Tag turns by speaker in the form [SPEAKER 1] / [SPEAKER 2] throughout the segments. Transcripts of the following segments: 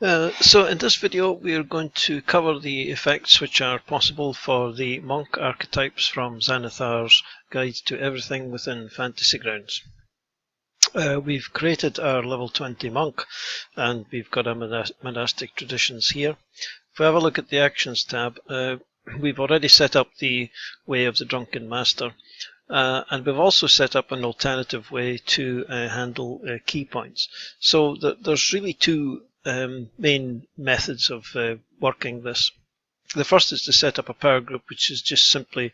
[SPEAKER 1] So in this video we are going to cover the effects which are possible for the Monk Archetypes from Xanathar's Guide to Everything Within Fantasy Grounds. We've created our level 20 monk and we've got our Monastic Traditions here. If we have a look at the Actions tab, we've already set up the Way of the Drunken Master. And we've also set up an alternative way to handle key points. So there's really two main methods of working this. The first is to set up a power group, which is just simply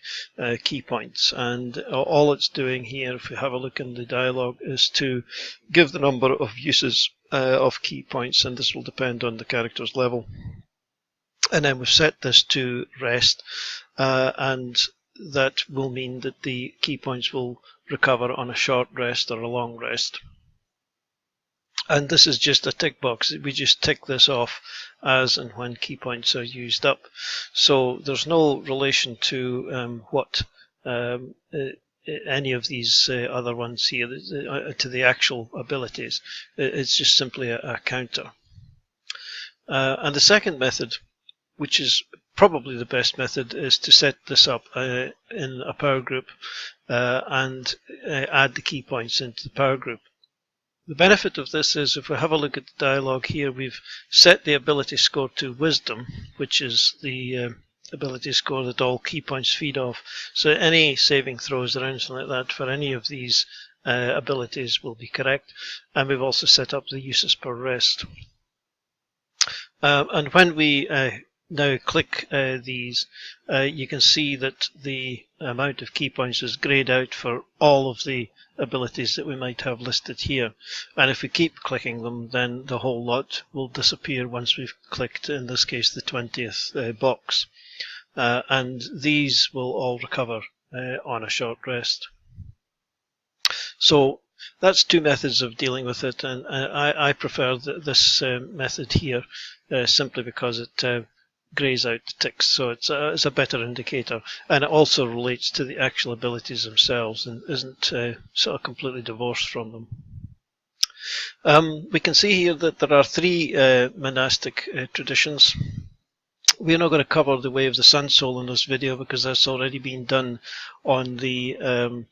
[SPEAKER 1] key points, and all it's doing here, if we have a look in the dialogue, is to give the number of uses of key points, and this will depend on the character's level. And then we've set this to rest, and that will mean that the key points will recover on a short rest or a long rest. And this is just a tick box. We just tick this off as and when key points are used up. So there's no relation to what any of these other ones here, to the actual abilities. It's just simply a counter. And the second method, which is probably the best method, is to set this up in a power group and add the key points into the power group. The benefit of this is, if we have a look at the dialogue here, we've set the ability score to Wisdom, which is the ability score that all key points feed off. So any saving throws or anything like that for any of these abilities will be correct. And we've also set up the uses per rest. And when we now click these, you can see that the amount of key points is grayed out for all of the abilities that we might have listed here. And if we keep clicking them, then the whole lot will disappear once we've clicked, in this case, the 20th box. And these will all recover on a short rest. So that's two methods of dealing with it, and I prefer this method here simply because it grays out the ticks, so it's a better indicator, and it also relates to the actual abilities themselves and isn't sort of completely divorced from them. We can see here that there are three monastic traditions. We're not going to cover the Way of the Sun Soul in this video because that's already been done on the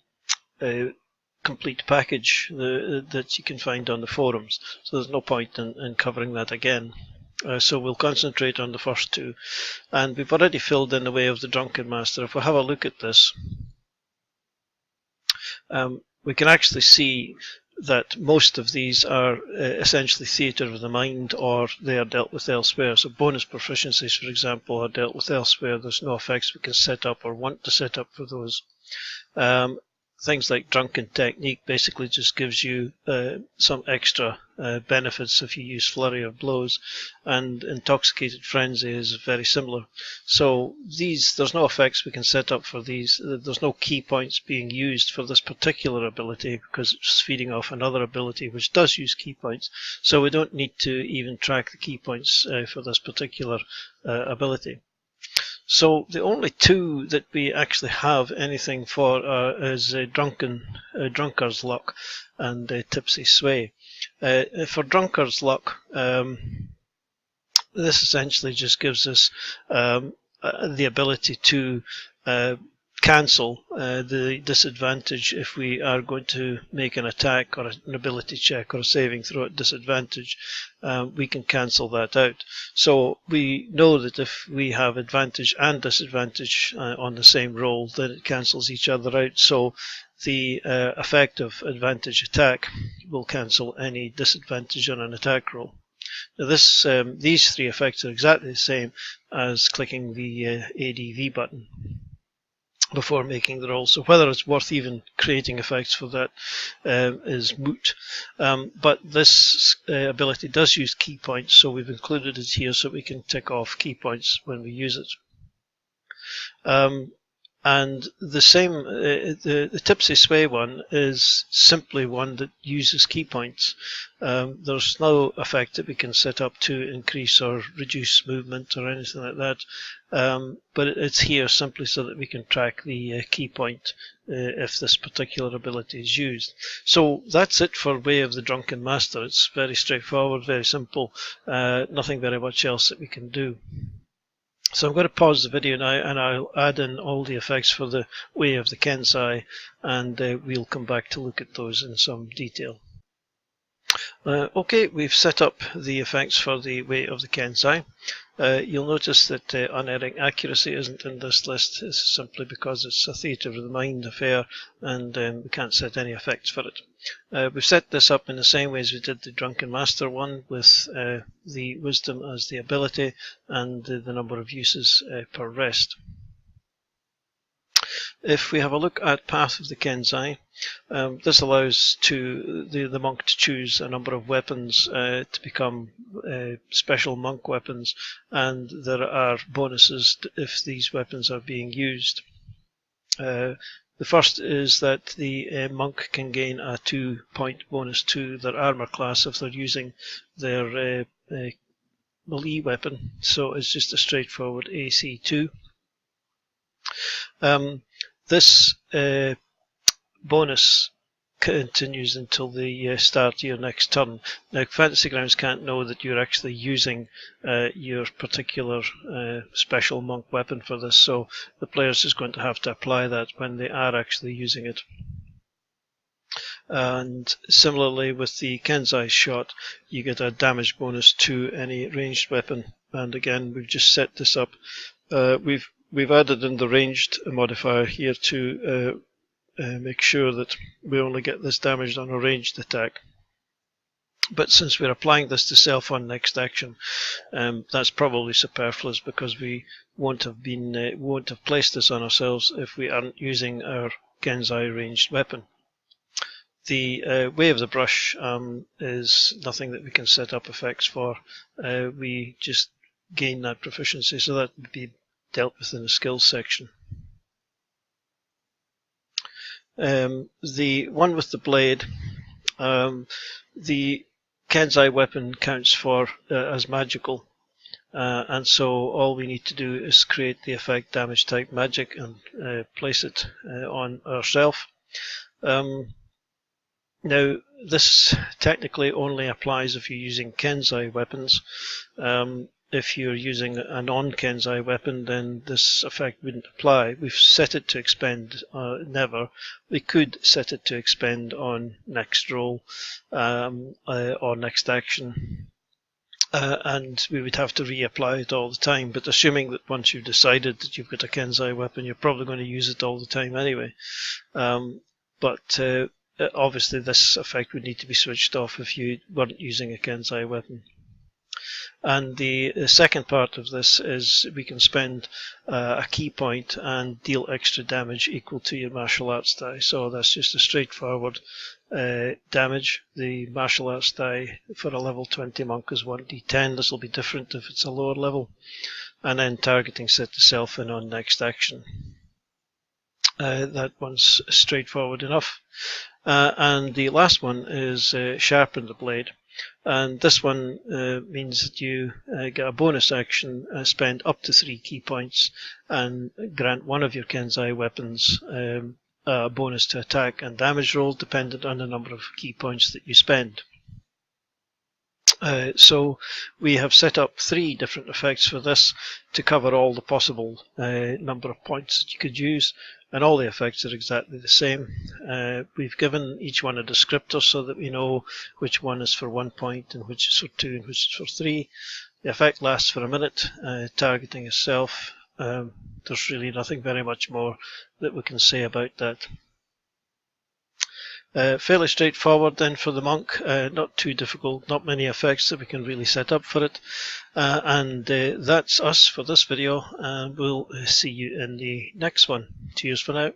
[SPEAKER 1] complete package that you can find on the forums, so there's no point in covering that again. So we'll concentrate on the first two, and we've already filled in the Way of the Drunken Master. If we have a look at this, we can actually see that most of these are essentially theatre of the mind, or they are dealt with elsewhere. So bonus proficiencies, for example, are dealt with elsewhere. There's no effects we can set up or want to set up for those. Things like Drunken Technique basically just gives you some extra benefits if you use Flurry of Blows, and Intoxicated Frenzy is very similar. So there's no effects we can set up for these. There's no key points being used for this particular ability because it's feeding off another ability which does use key points. So we don't need to even track the key points for this particular ability. So the only two that we actually have anything for is Drunkard's Luck and Tipsy Sway. For Drunkard's Luck, this essentially just gives us the ability to cancel the disadvantage if we are going to make an attack or an ability check or a saving throw at disadvantage. We can cancel that out. So we know that if we have advantage and disadvantage on the same roll, then it cancels each other out. So the effect of advantage attack will cancel any disadvantage on an attack roll. Now these three effects are exactly the same as clicking the ADV button before making the roll, so whether it's worth even creating effects for that is moot. But this ability does use key points, so we've included it here so we can tick off key points when we use it. And the same, the Tipsy Sway one is simply one that uses key points. There's no effect that we can set up to increase or reduce movement or anything like that, but it's here simply so that we can track the key point if this particular ability is used. So that's it for Way of the Drunken Master. It's very straightforward, very simple, nothing very much else that we can do. So I'm going to pause the video now and I'll add in all the effects for the Way of the Kenzi, and we'll come back to look at those in some detail. Okay, we've set up the effects for the Way of the Kenzi. You'll notice that Unerring Accuracy isn't in this list. This is simply because it's a theatre of the mind affair and we can't set any effects for it. We've set this up in the same way as we did the Drunken Master one, with the Wisdom as the ability and the number of uses per rest. If we have a look at Path of the Kenzi, this allows the monk to choose a number of weapons to become special monk weapons, and there are bonuses if these weapons are being used. The first is that the monk can gain a 2-point bonus to their armor class if they're using their melee weapon, so it's just a straightforward AC2. This bonus continues until the start of your next turn. Now, Fantasy Grounds can't know that you're actually using your particular special monk weapon for this, so the players is going to have to apply that when they are actually using it. And similarly with the Kenzi shot, you get a damage bonus to any ranged weapon, and again we've just set this up. We've added in the ranged modifier here to make sure that we only get this damaged on a ranged attack. But since we're applying this to self on next action, that's probably superfluous, because we won't have placed this on ourselves if we aren't using our Kenzi ranged weapon. The Way of the Brush is nothing that we can set up effects for. We just gain that proficiency, so that would be dealt with in the skills section. The one with the blade, the Kenzi weapon counts for as magical, and so all we need to do is create the effect damage type magic and place it on ourselves. Now, this technically only applies if you're using Kenzi weapons. If you're using a non-Kenzi weapon, then this effect wouldn't apply. We've set it to expend never. We could set it to expend on next roll or next action, and we would have to reapply it all the time. But assuming that once you've decided that you've got a Kenzi weapon, you're probably going to use it all the time anyway. Obviously this effect would need to be switched off if you weren't using a Kenzi weapon. And the second part of this is we can spend a key point and deal extra damage equal to your martial arts die. So that's just a straightforward damage. The martial arts die for a level 20 monk is 1d10. This will be different if it's a lower level. And then targeting set to self in on next action. That one's straightforward enough. And the last one is Sharpen the Blade. And this one means that you get a bonus action, spend up to 3 key points, and grant one of your Kenzi weapons a bonus to attack and damage roll, dependent on the number of key points that you spend. So we have set up 3 different effects for this to cover all the possible number of points that you could use, and all the effects are exactly the same. We've given each one a descriptor so that we know which one is for 1 point and which is for 2 and which is for 3. The effect lasts for a minute, targeting is self. There's really nothing very much more that we can say about that. Fairly straightforward then for the monk, not too difficult, not many effects that we can really set up for it. And that's us for this video, and we'll see you in the next one. Cheers for now.